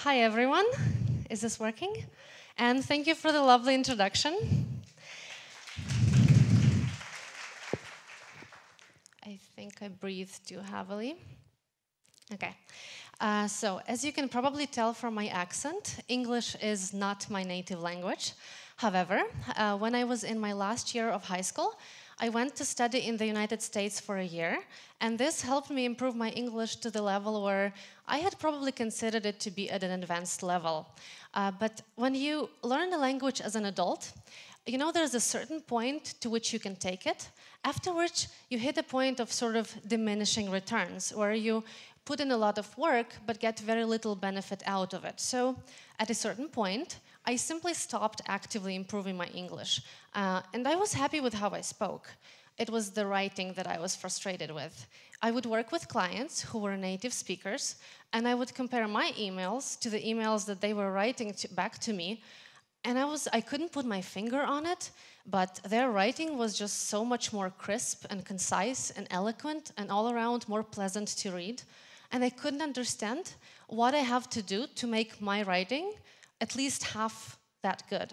Hi, everyone. Is this working? And thank you for the lovely introduction. I think I breathed too heavily. Okay. So, as you can probably tell from my accent, English is not my native language. However, when I was in my last year of high school, I went to study in the United States for a year, and this helped me improve my English to the level where I had probably considered it to be at an advanced level. But when you learn a language as an adult, you know there's a certain point to which you can take it, after which you hit a point of sort of diminishing returns, where you put in a lot of work but get very little benefit out of it. So at a certain point, I simply stopped actively improving my English. And I was happy with how I spoke. It was the writing that I was frustrated with. I would work with clients who were native speakers, and I would compare my emails to the emails that they were writing back to me. And I couldn't put my finger on it, but their writing was just so much more crisp and concise and eloquent and all around more pleasant to read. And I couldn't understand what I have to do to make my writing at least half that good.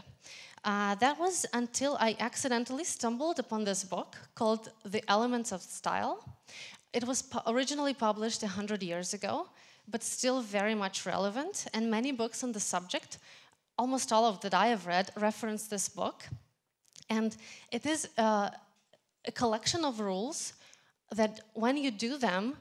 That was until I accidentally stumbled upon this book called The Elements of Style. It was originally published 100 years ago, but still very much relevant, and many books on the subject, almost all of that I have read, reference this book. And it is a collection of rules that when you do them,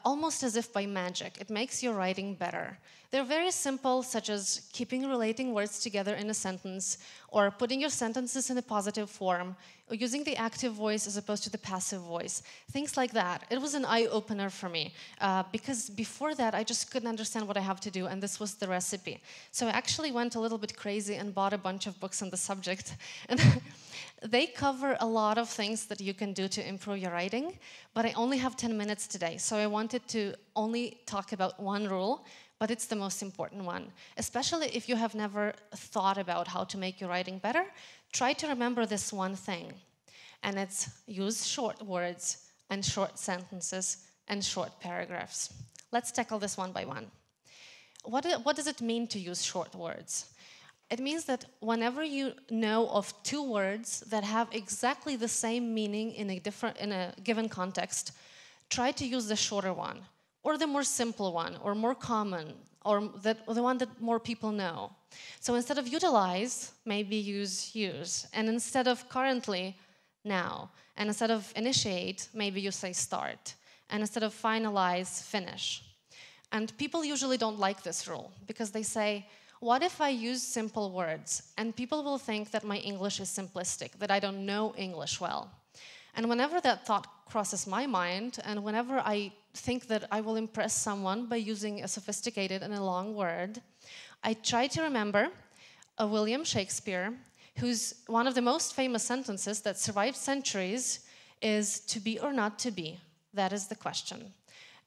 almost as if by magic, it makes your writing better. They're very simple, such as keeping relating words together in a sentence, or putting your sentences in a positive form, or using the active voice as opposed to the passive voice. Things like that. It was an eye-opener for me, because before that, I just couldn't understand what I have to do, and this was the recipe. So I actually went a little bit crazy and bought a bunch of books on the subject. And they cover a lot of things that you can do to improve your writing, but I only have 10 minutes today, so I wanted to only talk about one rule, but it's the most important one. Especially if you have never thought about how to make your writing better, try to remember this one thing, and it's use short words and short sentences and short paragraphs. Let's tackle this one by one. What does it mean to use short words? It means that whenever you know of two words that have exactly the same meaning in a given context, try to use the shorter one, or the more simple one, or more common, or the one that more people know. So instead of utilize, maybe use. And instead of currently, now. And instead of initiate, maybe you say start. And instead of finalize, finish. And people usually don't like this rule, because they say, what if I use simple words? And people will think that my English is simplistic, that I don't know English well. And whenever that thought crosses my mind, and whenever I think that I will impress someone by using a sophisticated and a long word, I try to remember William Shakespeare, whose one of the most famous sentences that survived centuries is, "To be or not to be, that is the question."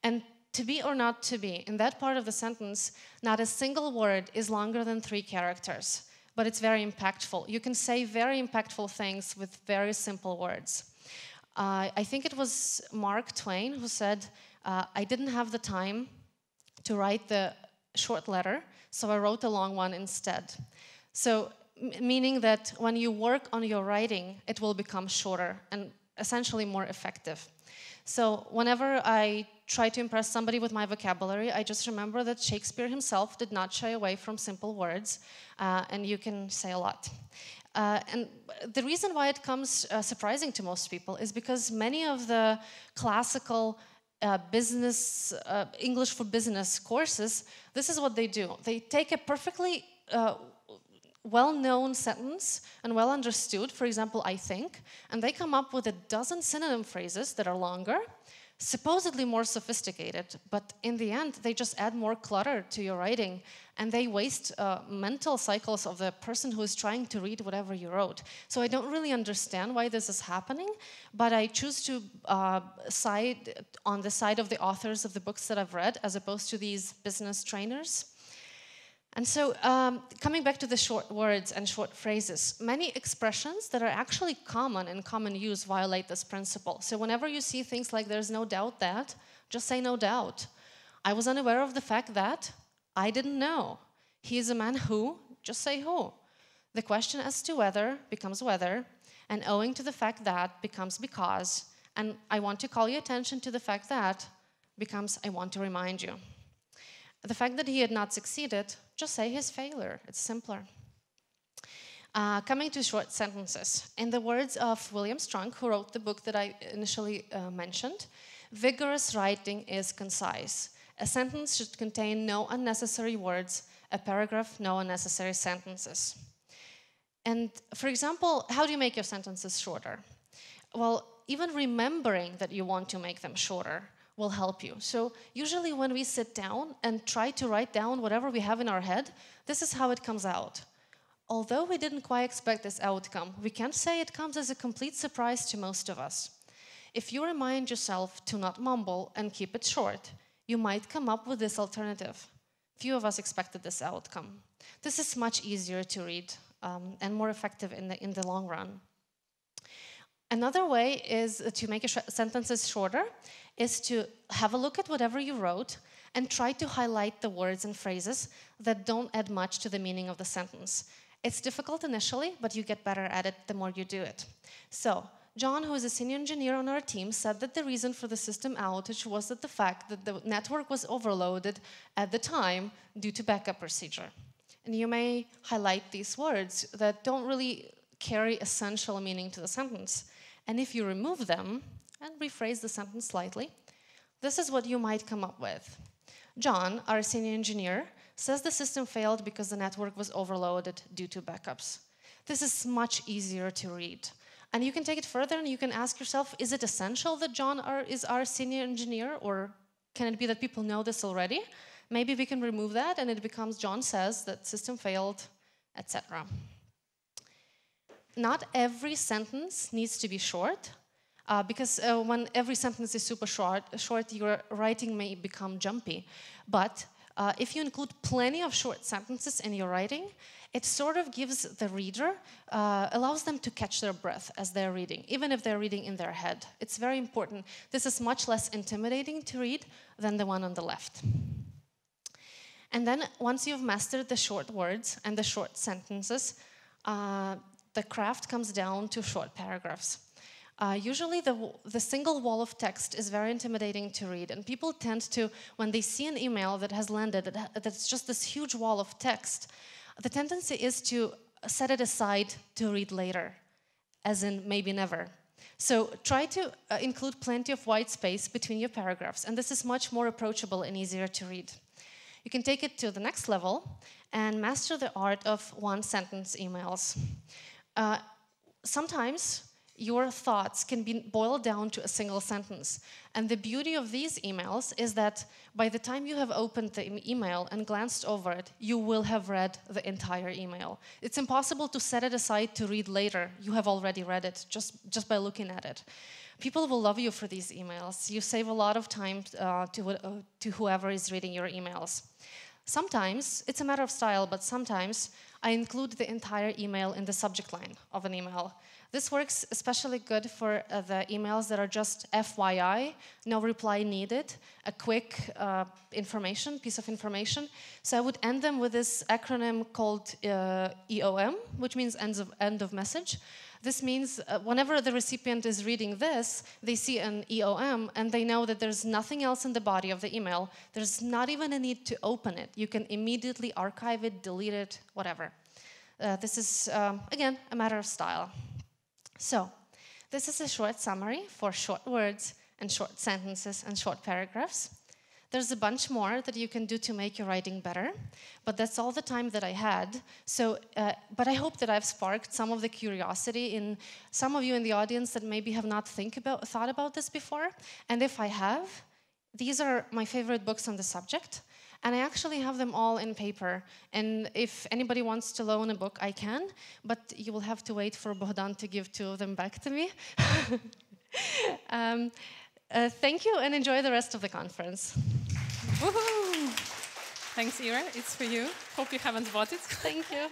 And to be or not to be, in that part of the sentence, not a single word is longer than 3 characters, but it's very impactful. You can say very impactful things with very simple words. I think it was Mark Twain who said, I didn't have the time to write the short letter, so I wrote a long one instead. So, meaning that when you work on your writing, it will become shorter and essentially more effective. So whenever I try to impress somebody with my vocabulary, I just remember that Shakespeare himself did not shy away from simple words, and you can say a lot. And the reason why it comes surprising to most people is because many of the classical business, English for business courses, this is what they do. They take a perfectly well-known sentence and well understood, for example, I think, and they come up with a dozen synonym phrases that are longer, supposedly more sophisticated, but in the end, they just add more clutter to your writing, and they waste mental cycles of the person who is trying to read whatever you wrote. So I don't really understand why this is happening, but I choose to side on the side of the authors of the books that I've read, as opposed to these business trainers. And so, coming back to the short words and short phrases, many expressions that are actually common in common use violate this principle. So whenever you see things like "there's no doubt that," just say "no doubt." I was unaware of the fact that, I didn't know. He is a man who, just say who. The question as to whether becomes whether, and owing to the fact that becomes because, and I want to call your attention to the fact that becomes I want to remind you. The fact that he had not succeeded, just say his failure. It's simpler. Coming to short sentences. In the words of William Strunk, who wrote the book that I initially mentioned, vigorous writing is concise. A sentence should contain no unnecessary words, a paragraph, no unnecessary sentences. And for example, how do you make your sentences shorter? Well, even remembering that you want to make them shorter will help you. So usually when we sit down and try to write down whatever we have in our head, this is how it comes out. Although we didn't quite expect this outcome, we can't say it comes as a complete surprise to most of us. If you remind yourself to not mumble and keep it short, you might come up with this alternative. Few of us expected this outcome. This is much easier to read and more effective in the long run. Another way is to make your sentences shorter is to have a look at whatever you wrote and try to highlight the words and phrases that don't add much to the meaning of the sentence. It's difficult initially, but you get better at it the more you do it. So, John, who is a senior engineer on our team, said that the reason for the system outage was that the fact that the network was overloaded at the time due to backup procedure. And you may highlight these words that don't really carry essential meaning to the sentence. And if you remove them and rephrase the sentence slightly, this is what you might come up with. John, our senior engineer, says the system failed because the network was overloaded due to backups. This is much easier to read. And you can take it further and you can ask yourself, is it essential that John is our senior engineer, or can it be that people know this already? Maybe we can remove that and it becomes John says that system failed, etc. Not every sentence needs to be short, because when every sentence is super short, your writing may become jumpy. But if you include plenty of short sentences in your writing, it sort of gives the reader, allows them to catch their breath as they're reading, even if they're reading in their head. It's very important. This is much less intimidating to read than the one on the left. And then once you've mastered the short words and the short sentences, the craft comes down to short paragraphs. Usually the single wall of text is very intimidating to read, and people tend to, when they see an email that has landed, that's just this huge wall of text, the tendency is to set it aside to read later, as in maybe never. So try to include plenty of white space between your paragraphs, and this is much more approachable and easier to read. You can take it to the next level and master the art of one-sentence emails. Sometimes your thoughts can be boiled down to a single sentence. And the beauty of these emails is that by the time you have opened the email and glanced over it, you will have read the entire email. It's impossible to set it aside to read later. You have already read it just by looking at it. People will love you for these emails. You save a lot of time to whoever is reading your emails. Sometimes, it's a matter of style, but sometimes I include the entire email in the subject line of an email. This works especially good for the emails that are just FYI, no reply needed, a quick piece of information. So I would end them with this acronym called EOM, which means end of message. This means whenever the recipient is reading this, they see an EOM and they know that there's nothing else in the body of the email. There's not even a need to open it. You can immediately archive it, delete it, whatever. This is, again, a matter of style. So, this is a short summary for short words and short sentences and short paragraphs. There's a bunch more that you can do to make your writing better, but that's all the time that I had. So, but I hope that I've sparked some of the curiosity in some of you in the audience that maybe have not thought about this before. And if I have, these are my favorite books on the subject. And I actually have them all in paper. And if anybody wants to loan a book, I can. But you will have to wait for Bohdan to give 2 of them back to me. Thank you and enjoy the rest of the conference. Woohoo! Thanks, Ira. It's for you. Hope you haven't bought it. Thank you.